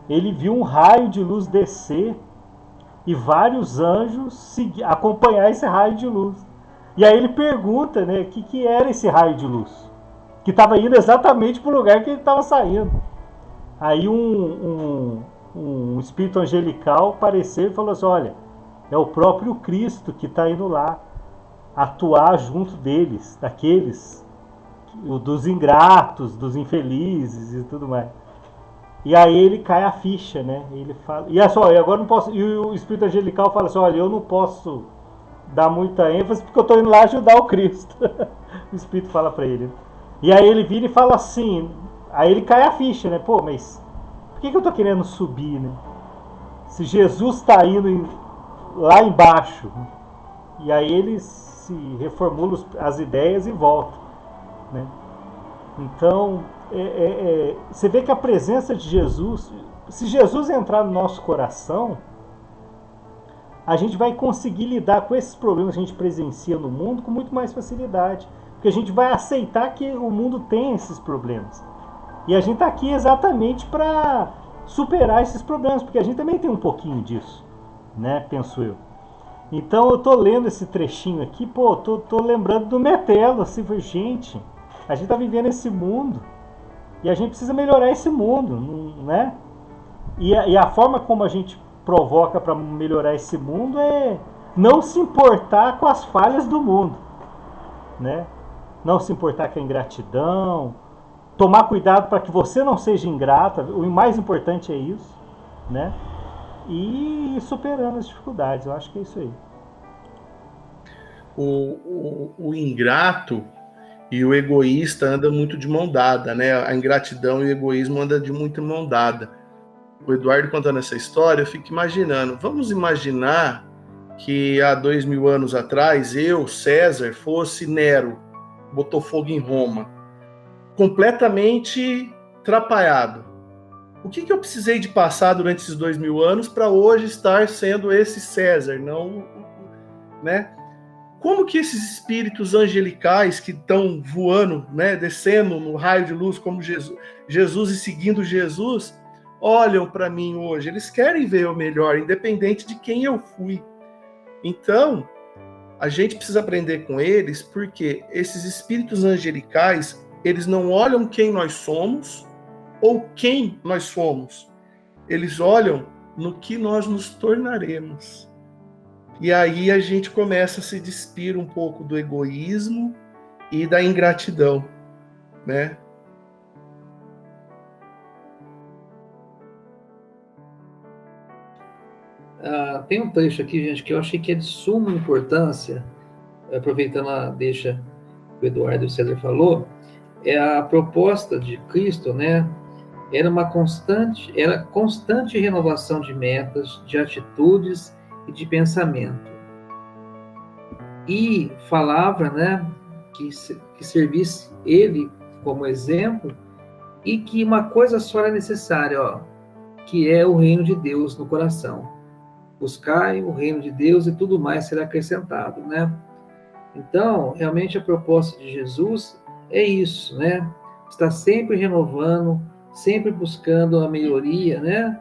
ele viu um raio de luz descer e vários anjos acompanhar esse raio de luz. E aí ele pergunta, né, o que era esse raio de luz, que estava indo exatamente para o lugar que ele estava saindo. Aí um espírito angelical apareceu e falou assim: olha, é o próprio Cristo que está indo lá atuar junto deles, daqueles, dos ingratos, dos infelizes e tudo mais. E aí ele cai a ficha, né? Ele fala, e é só, agora não posso. E o espírito angelical fala assim: olha, eu não posso dar muita ênfase porque eu estou indo lá ajudar o Cristo. O espírito fala para ele. E aí ele vira e fala assim. Aí ele cai a ficha, né? Pô, mas por que eu tô querendo subir, né? Se Jesus está indo lá embaixo. E aí ele se reformula as ideias e volta, né? Então, você vê que a presença de Jesus, se Jesus entrar no nosso coração, a gente vai conseguir lidar com esses problemas que a gente presencia no mundo com muito mais facilidade. Porque a gente vai aceitar que o mundo tem esses problemas. E a gente está aqui exatamente para superar esses problemas, porque a gente também tem um pouquinho disso, né? Penso eu. Então eu tô lendo esse trechinho aqui, pô, tô lembrando do Metelo, assim, gente, a gente tá vivendo esse mundo e a gente precisa melhorar esse mundo, né? E a forma como a gente provoca para melhorar esse mundo é não se importar com as falhas do mundo, né? Não se importar com a ingratidão, tomar cuidado para que você não seja ingrato, o mais importante é isso, né? E superando as dificuldades, eu acho que é isso aí. O ingrato, E o egoísta anda muito de mão dada, né? A ingratidão e o egoísmo andam de muito mão dada. O Eduardo contando essa história, eu fico imaginando. Vamos imaginar que há 2000 anos atrás, eu, César, fosse Nero, botou fogo em Roma, completamente atrapalhado. O que eu precisei de passar durante esses 2000 anos para hoje estar sendo esse César, não, né? Como que esses espíritos angelicais que estão voando, né, descendo no raio de luz como Jesus e seguindo Jesus, olham para mim hoje? Eles querem ver o melhor, independente de quem eu fui. Então, a gente precisa aprender com eles, porque esses espíritos angelicais, eles não olham quem nós somos ou quem nós somos. Eles olham no que nós nos tornaremos. E aí a gente começa a se despir um pouco do egoísmo e da ingratidão, né? Tem um trecho aqui, gente, que eu achei que é de suma importância, aproveitando a deixa que o Eduardo e o César falou, é a proposta de Cristo, né? Era constante renovação de metas, de atitudes e de pensamento. E falava, né, que servisse ele como exemplo e que uma coisa só era necessária, ó, que é o reino de Deus no coração. Buscai o reino de Deus e tudo mais será acrescentado, né? Então, realmente a proposta de Jesus é isso, né? Está sempre renovando, sempre buscando a melhoria, né?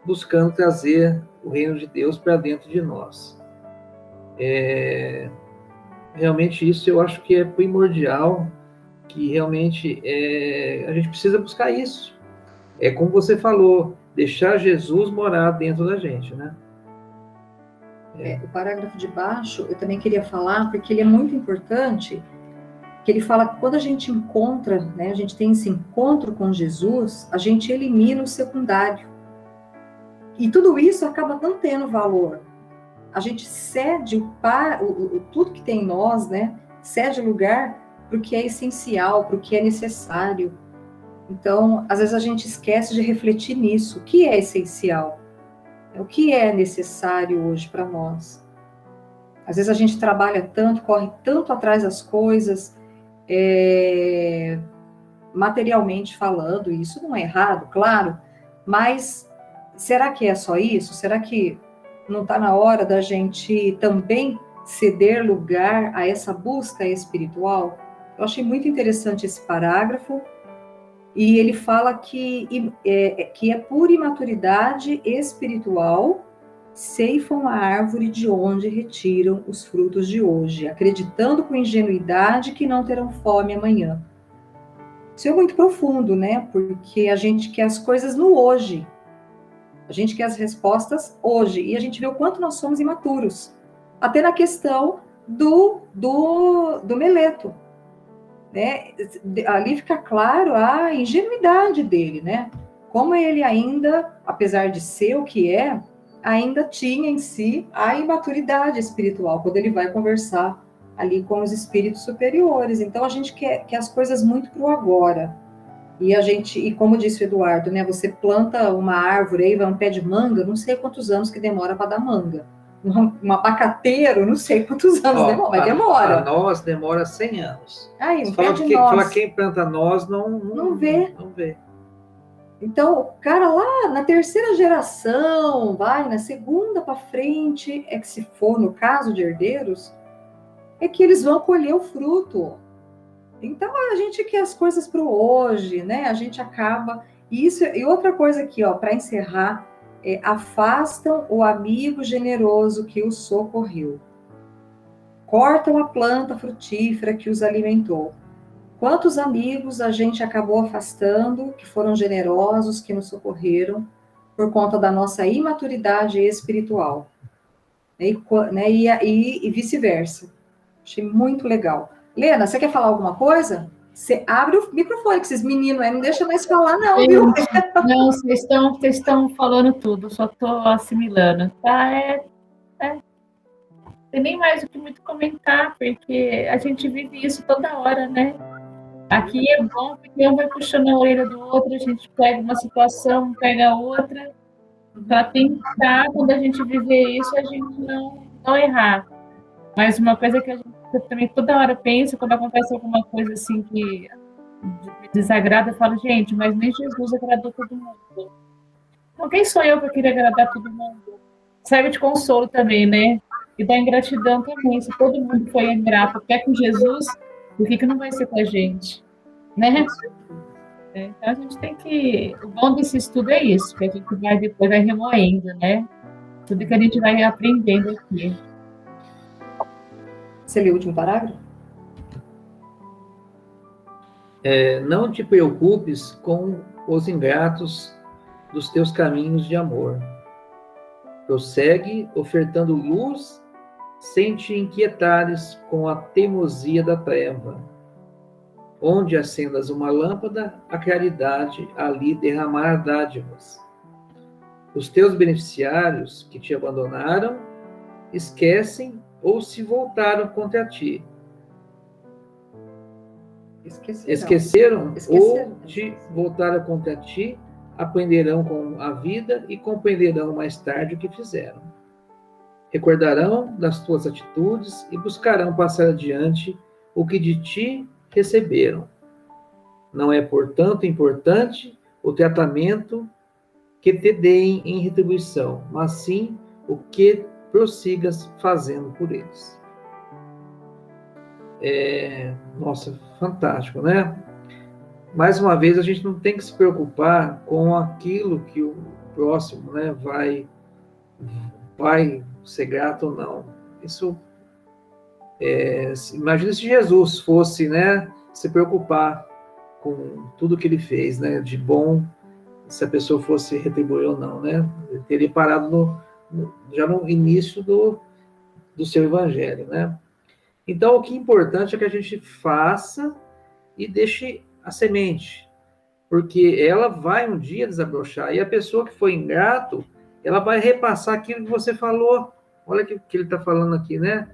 Buscando trazer o reino de Deus para dentro de nós. Realmente isso eu acho que é primordial, que realmente a gente precisa buscar isso. É como você falou, deixar Jesus morar dentro da gente, né? O parágrafo de baixo, eu também queria falar, porque ele é muito importante, que ele fala que quando a gente encontra, né, a gente tem esse encontro com Jesus, a gente elimina o secundário. E tudo isso acaba não tendo valor. A gente cede tudo que tem em nós, né, cede lugar para o que é essencial, para o que é necessário. Então, às vezes a gente esquece de refletir nisso. O que é essencial? O que é necessário hoje para nós? Às vezes a gente trabalha tanto, corre tanto atrás das coisas, materialmente falando, e isso não é errado, claro, mas será que é só isso? Será que não está na hora da gente também ceder lugar a essa busca espiritual? Eu achei muito interessante esse parágrafo, e ele fala que é por imaturidade espiritual ceifam a árvore de onde retiram os frutos de hoje, acreditando com ingenuidade que não terão fome amanhã. Isso é muito profundo, né? Porque a gente quer as coisas no hoje. A gente quer as respostas hoje. E a gente vê o quanto nós somos imaturos. Até na questão do Meleto. Né? Ali fica claro a ingenuidade dele, né? Como ele ainda, apesar de ser o que é, ainda tinha em si a imaturidade espiritual, quando ele vai conversar ali com os espíritos superiores. Então a gente quer as coisas muito pro agora. E como disse o Eduardo, né? Você planta uma árvore aí, vai um pé de manga, não sei quantos anos que demora para dar manga. Um abacateiro, não sei quantos anos demora, mas demora. A noz demora 100 anos. Aí, um pé de noz. Fala quem planta noz não vê. Não vê. Então, o cara lá na terceira geração, na segunda para frente, é que se for no caso de herdeiros, é que eles vão colher o fruto. Então, a gente quer as coisas para o hoje, né? A gente acaba... E outra coisa aqui, para encerrar, afastam o amigo generoso que os socorreu. Cortam a planta frutífera que os alimentou. Quantos amigos a gente acabou afastando, que foram generosos, que nos socorreram, por conta da nossa imaturidade espiritual. E vice-versa. Achei muito legal. Lena, você quer falar alguma coisa? Você abre o microfone, que esses meninos aí não deixam mais falar, não, viu? Não, vocês estão falando tudo, só estou assimilando. Tá, tem nem mais o que muito comentar, porque a gente vive isso toda hora, né? Aqui é bom porque um vai puxando a orelha do outro, a gente pega uma situação, pega outra, para tentar, quando a gente viver isso, a gente não errar. Mas uma coisa que a gente também toda hora pensa, quando acontece alguma coisa assim que me desagrada, eu falo, gente, mas nem Jesus agradou todo mundo. Então, quem sou eu para querer agradar todo mundo? Serve de consolo também, né? E da ingratidão também. Se todo mundo foi ingrato até com Jesus, por que não vai ser com a gente? Né? Então a gente tem que. O bom desse estudo é isso, que a gente vai depois vai remoendo, né? Tudo que a gente vai aprendendo aqui. Você leu o último parágrafo? Não te preocupes com os ingratos dos teus caminhos de amor. Prossegue ofertando luz sem te inquietares com a teimosia da treva. Onde acendas uma lâmpada, a claridade ali derramar dádivas. Os teus beneficiários que te abandonaram esquecem ou se voltaram contra ti. Esqueceram ou te voltaram contra ti, aprenderão com a vida e compreenderão mais tarde o que fizeram. Recordarão das tuas atitudes e buscarão passar adiante o que de ti receberam. Não é, portanto, importante o tratamento que te deem em retribuição, mas sim o que prossigas fazendo por eles. Nossa, fantástico, né? Mais uma vez, a gente não tem que se preocupar com aquilo que o próximo, né, vai ser grato ou não. Isso, imagina se Jesus fosse, né, se preocupar com tudo que ele fez, né, de bom, se a pessoa fosse retribuir ou não, né? Ele teria parado já no início do seu evangelho, né? Então, o que é importante é que a gente faça e deixe a semente, porque ela vai um dia desabrochar, e a pessoa que foi ingrato, ela vai repassar aquilo que você falou. Olha o que ele está falando aqui, né?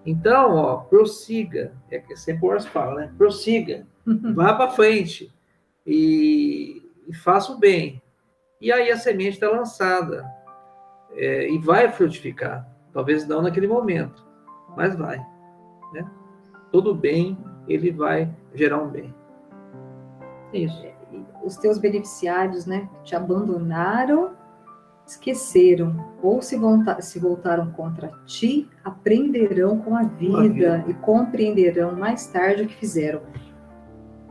Então, ó, prossiga, é que sempre o Ors fala, né? Prossiga, vá para frente e faça o bem. E aí a semente está lançada e vai frutificar. Talvez não naquele momento, mas vai. Né? Todo bem, ele vai gerar um bem. É isso. Os teus beneficiários, né, te abandonaram, esqueceram, ou se voltaram contra ti, aprenderão com a vida e compreenderão mais tarde o que fizeram.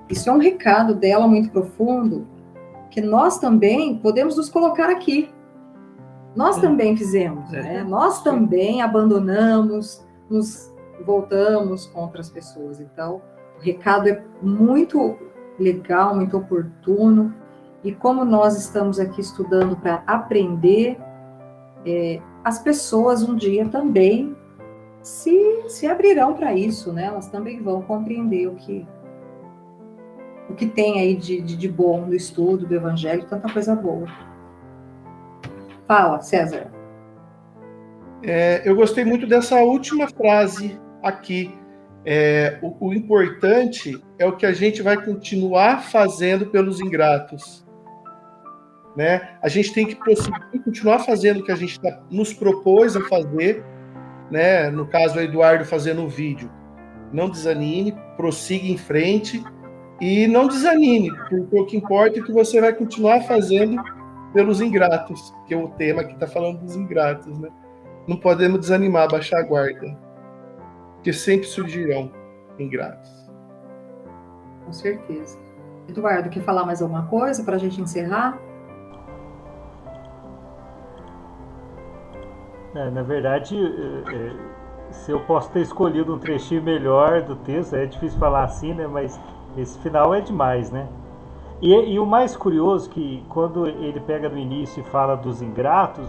Isso é um recado dela muito profundo, que nós também podemos nos colocar aqui. Nós também fizemos, né? Nós também abandonamos, nos voltamos contra as pessoas. Então, o recado é muito legal, muito oportuno. E como nós estamos aqui estudando para aprender, as pessoas um dia também se abrirão para isso, né? Elas também vão compreender o que tem aí de bom no estudo do Evangelho, tanta coisa boa. Fala, César. Eu gostei muito dessa última frase aqui. O importante é o que a gente vai continuar fazendo pelos ingratos. Né? A gente tem que prosseguir, continuar fazendo o que a gente nos propôs a fazer. Né? No caso, o Eduardo fazendo o vídeo. Não desanime, prossiga em frente e não desanime, porque o que importa é que você vai continuar fazendo pelos ingratos, que é o tema que está falando dos ingratos. Né? Não podemos desanimar, baixar a guarda, porque sempre surgirão ingratos. Com certeza. Eduardo, quer falar mais alguma coisa para a gente encerrar? Na verdade, se eu posso ter escolhido um trechinho melhor do texto, é difícil falar assim, né? Mas esse final é demais, né? E o mais curioso que quando ele pega no início e fala dos ingratos,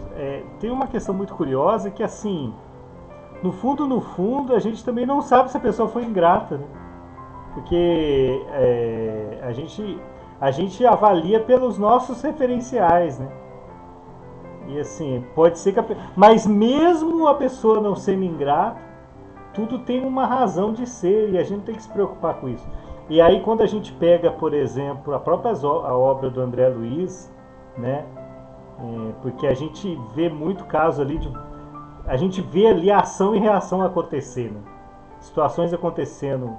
tem uma questão muito curiosa que, assim, no fundo, a gente também não sabe se a pessoa foi ingrata, né? Porque a gente avalia pelos nossos referenciais, né? E assim, pode ser que mas mesmo a pessoa não sendo ingrata, tudo tem uma razão de ser e a gente tem que se preocupar com isso. E aí quando a gente pega, por exemplo, a obra do André Luiz, né? Porque a gente vê muito caso ali a gente vê ali ação e reação acontecendo, situações acontecendo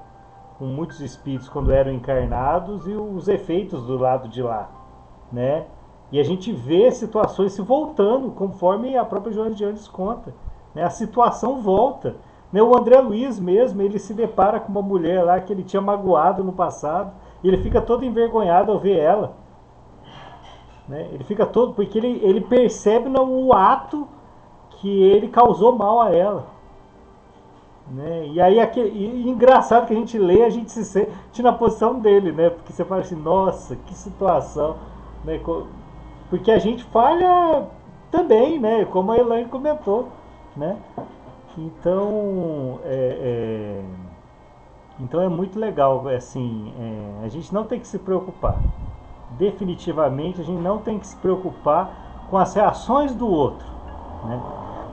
com muitos espíritos quando eram encarnados e os efeitos do lado de lá, né? E a gente vê situações se voltando, conforme a própria Joana de Andes conta, né? A situação volta, né? O André Luiz mesmo, ele se depara com uma mulher lá que ele tinha magoado no passado e ele fica todo envergonhado ao ver ela, né? Ele fica todo, porque ele percebe o ato que ele causou mal a ela, né? E aí engraçado que a gente lê, a gente se sente na posição dele, né? Porque você fala assim, nossa, que situação, né? Porque a gente falha também, né? Como a Elaine comentou, né? Então então é muito legal, assim, a gente não tem que se preocupar. Definitivamente a gente não tem que se preocupar com as reações do outro, né?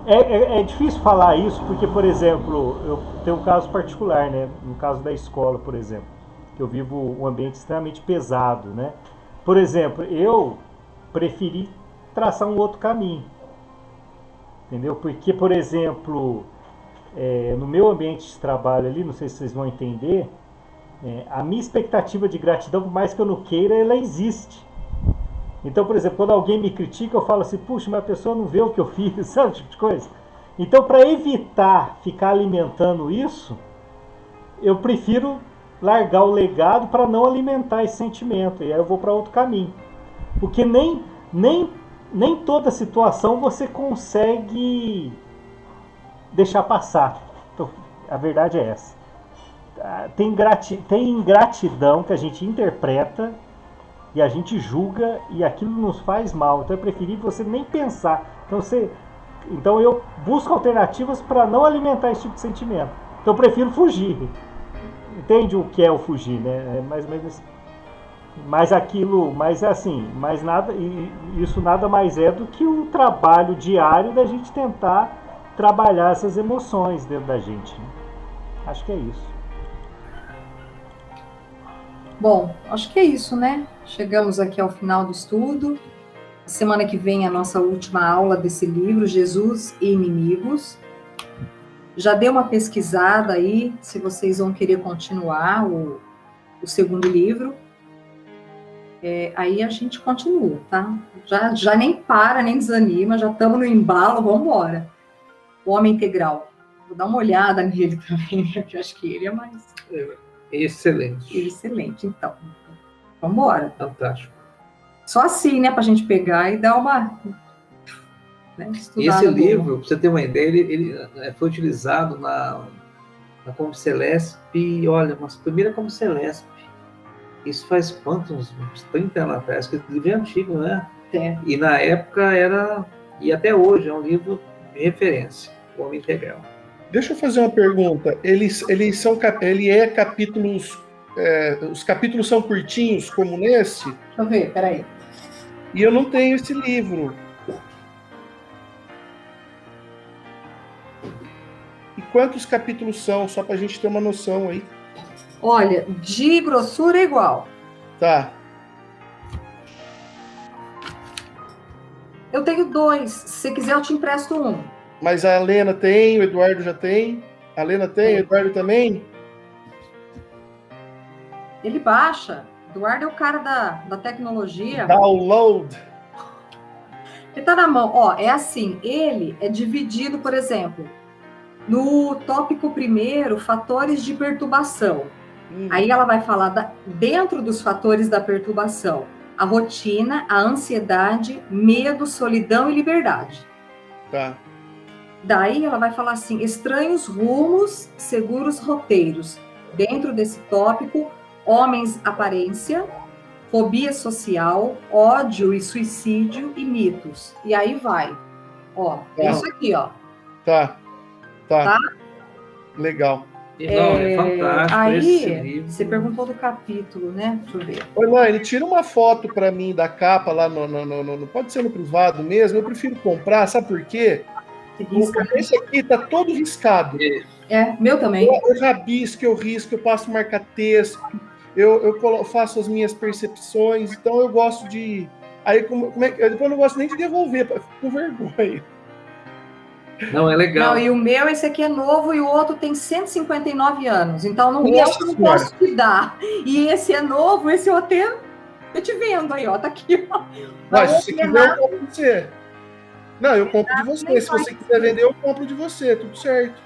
É difícil falar isso porque, por exemplo, eu tenho um caso particular, né? No caso da escola, por exemplo, que eu vivo um ambiente extremamente pesado, né? Por exemplo, eu preferi traçar um outro caminho, entendeu? Porque, por exemplo, no meu ambiente de trabalho ali, não sei se vocês vão entender, a minha expectativa de gratidão, por mais que eu não queira, ela existe. Então, por exemplo, quando alguém me critica, eu falo assim, puxa, mas a pessoa não vê o que eu fiz, sabe, tipo de coisa. Então, para evitar ficar alimentando isso, eu prefiro largar o legado para não alimentar esse sentimento. E aí eu vou para outro caminho. Porque nem toda situação você consegue deixar passar. Então, a verdade é essa. Tem ingratidão que a gente interpreta e a gente julga e aquilo nos faz mal. Então é preferível você nem pensar. Então eu busco alternativas para não alimentar esse tipo de sentimento. Então eu prefiro fugir. Entende o que é o fugir, né? É mais ou menos. Mas aquilo, mas assim, mas nada, isso nada mais é do que o trabalho diário da gente tentar trabalhar essas emoções dentro da gente, né? Acho que é isso. Bom, acho que é isso, né? Chegamos aqui ao final do estudo. Semana que vem a nossa última aula desse livro, Jesus e Inimigos. Já dei uma pesquisada aí, se vocês vão querer continuar o segundo livro. Aí a gente continua, tá? Já nem para, nem desanima, já estamos no embalo, vamos embora. O Homem Integral. Vou dar uma olhada nele também, porque eu acho que ele é mais... Excelente. Excelente, então. Vamos embora. Fantástico. Só assim, né, para a gente pegar e dar uma... Né, e esse livro, para você ter uma ideia, ele foi utilizado na Combe Celesp, olha, nossa primeira Combe Celesp. Isso faz quantos? Uns 30 anos atrás, que o livro é antigo, né? É. E na época era, e até hoje, é um livro de referência, o Homem Integral. Deixa eu fazer uma pergunta. Ele é capítulos. Os capítulos são curtinhos, como nesse? Deixa eu ver, peraí. E eu não tenho esse livro. E quantos capítulos são? Só para a gente ter uma noção aí. Olha, de grossura é igual. Tá. Eu tenho 2. Se você quiser, eu te empresto um. Mas a Helena tem, o Eduardo já tem. A Helena tem, o Eduardo também? Ele baixa. Eduardo é o cara da tecnologia. Download. Ele tá na mão. Ó, é assim, ele é dividido, por exemplo, no tópico primeiro, fatores de perturbação. Aí ela vai falar dentro dos fatores da perturbação, a rotina, a ansiedade, medo, solidão e liberdade. Tá. Daí ela vai falar assim, estranhos rumos, seguros roteiros. Dentro desse tópico, homens aparência, fobia social, ódio e suicídio e mitos. E aí vai. Ó, é isso aqui, ó. Tá. Legal. Não, é fantástico esse Aí, livro. você perguntou do capítulo, né? Deixa eu ver. Oi, Elaine, tira uma foto para mim da capa lá pode ser no privado mesmo. Eu prefiro comprar, sabe por quê? Você risca, né? Esse aqui tá todo riscado. Meu também. Eu rabisco, eu risco, eu passo marca-texto, eu faço as minhas percepções, então eu gosto de. Aí, depois eu não gosto nem de devolver, fico com vergonha. Não, é legal. Não, e o meu, esse aqui é novo e o outro tem 159 anos. Então, no meu Nossa eu não Senhora. posso te dar. E esse é novo, esse eu até tô te vendo aí, ó. Tá aqui, ó. Mas se você quiser, eu compro de você. Não, eu compro de você. Se você quiser vender, eu compro de você. Tudo certo.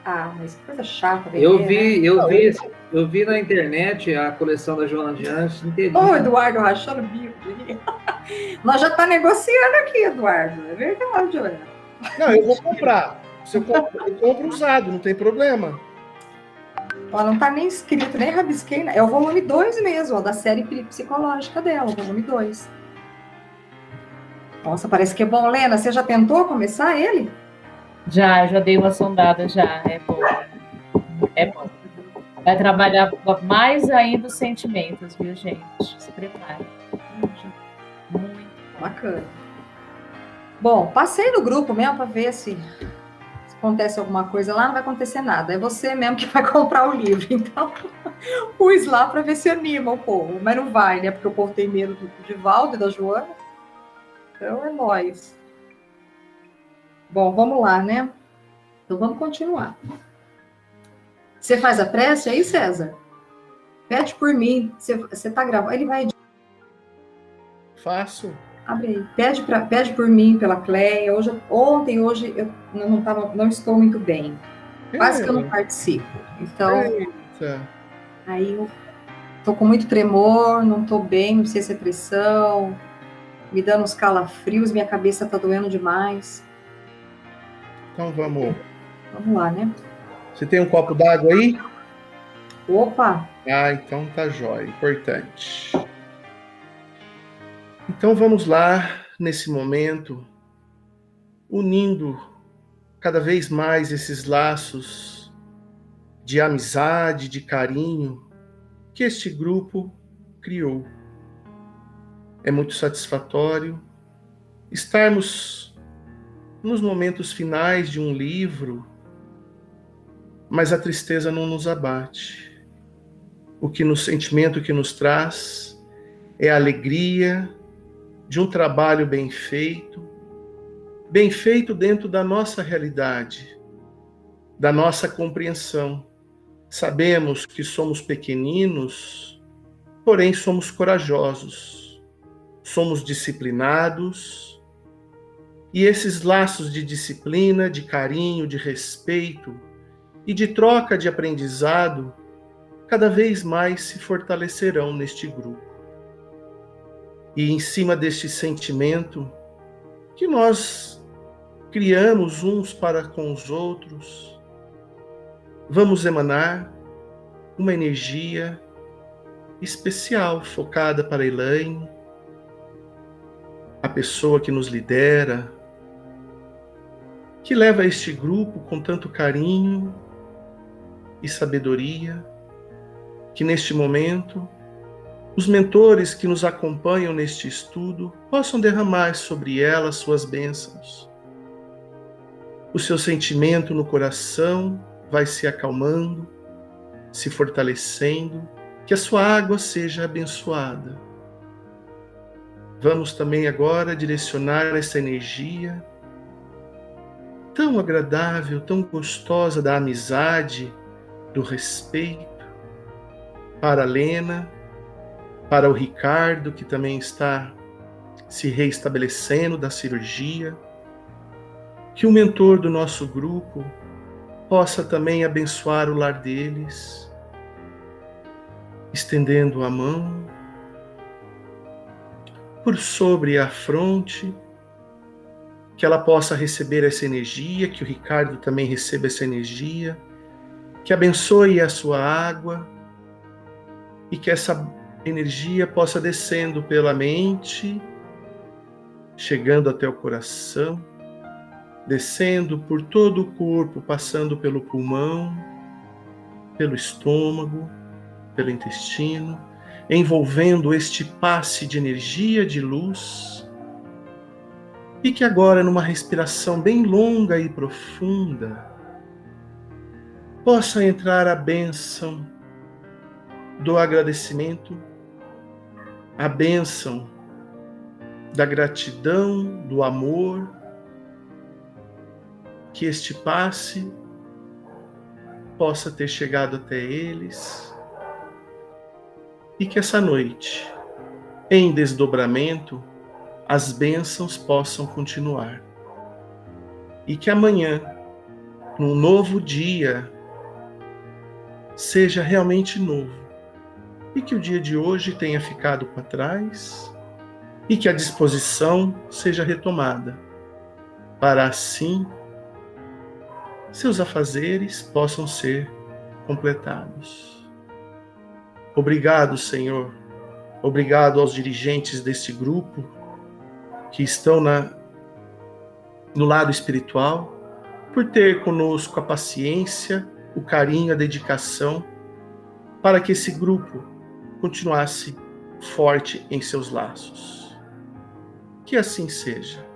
Ah, mas coisa chata. Vender, Eu vi na internet a coleção da Joana de Anjos inteirinha. Ô, Eduardo, rachando o bico. Nós já tá negociando aqui, Eduardo. É verdade, olha. Não, eu vou comprar. Eu compro usado, não tem problema. Ó, não tá nem escrito, nem rabisquei. É o volume 2 mesmo, ó, da série psicológica dela, o volume 2. Nossa, parece que é bom. Lena, você já tentou começar ele? Já dei uma sondada já. É bom. É bom. Vai trabalhar mais ainda os sentimentos, viu, gente? Se prepare. Muito bacana. Bom, passei no grupo mesmo para ver se acontece alguma coisa lá. Não vai acontecer nada. É você mesmo que vai comprar o livro. Então, pus lá para ver se anima o povo. Mas não vai, né? Porque o povo tem medo do Divaldo e da Joana. Então, é nóis. Bom, vamos lá, né? Então, vamos continuar. Você faz a prece aí, César? Pede por mim. Você tá gravando. Ele vai... Faço. Abre aí. Pede por mim, pela Cleia. Hoje eu não estou muito bem. Quase que eu não participo. Então, aí eu tô com muito tremor, não tô bem, não sei se é pressão, me dando uns calafrios, minha cabeça tá doendo demais. Então vamos lá, né? Você tem um copo d'água aí? Opa! Ah, então tá jóia, importante. Então vamos lá, nesse momento, unindo cada vez mais esses laços de amizade, de carinho que este grupo criou. É muito satisfatório estarmos nos momentos finais de um livro, mas a tristeza não nos abate. Sentimento que nos traz é a alegria de um trabalho bem feito dentro da nossa realidade, da nossa compreensão. Sabemos que somos pequeninos, porém somos corajosos, somos disciplinados, e esses laços de disciplina, de carinho, de respeito e de troca de aprendizado cada vez mais se fortalecerão neste grupo. E em cima deste sentimento que nós criamos uns para com os outros, vamos emanar uma energia especial focada para Elaine, a pessoa que nos lidera, que leva este grupo com tanto carinho e sabedoria, que neste momento os mentores que nos acompanham neste estudo possam derramar sobre ela suas bênçãos. O seu sentimento no coração vai se acalmando, se fortalecendo, que a sua água seja abençoada. Vamos também agora direcionar essa energia tão agradável, tão gostosa da amizade, do respeito, para a Lena, para o Ricardo, que também está se reestabelecendo da cirurgia, que o mentor do nosso grupo possa também abençoar o lar deles, estendendo a mão por sobre a fronte, que ela possa receber essa energia, que o Ricardo também receba essa energia, que abençoe a sua água e que essa energia possa descendo pela mente, chegando até o coração descendo por todo o corpo, passando pelo pulmão, pelo estômago, pelo intestino, envolvendo este passe de energia, de luz, e que agora, numa respiração bem longa e profunda, possa entrar a bênção do agradecimento, a bênção da gratidão, do amor, que este passe possa ter chegado até eles e que essa noite, em desdobramento, as bênçãos possam continuar. E que amanhã, num novo dia, seja realmente novo. E que o dia de hoje tenha ficado para trás e que a disposição seja retomada, para assim seus afazeres possam ser completados. Obrigado, Senhor. Obrigado aos dirigentes deste grupo que estão no lado espiritual, por ter conosco a paciência, o carinho, a dedicação, para que esse grupo continuasse forte em seus laços. Que assim seja.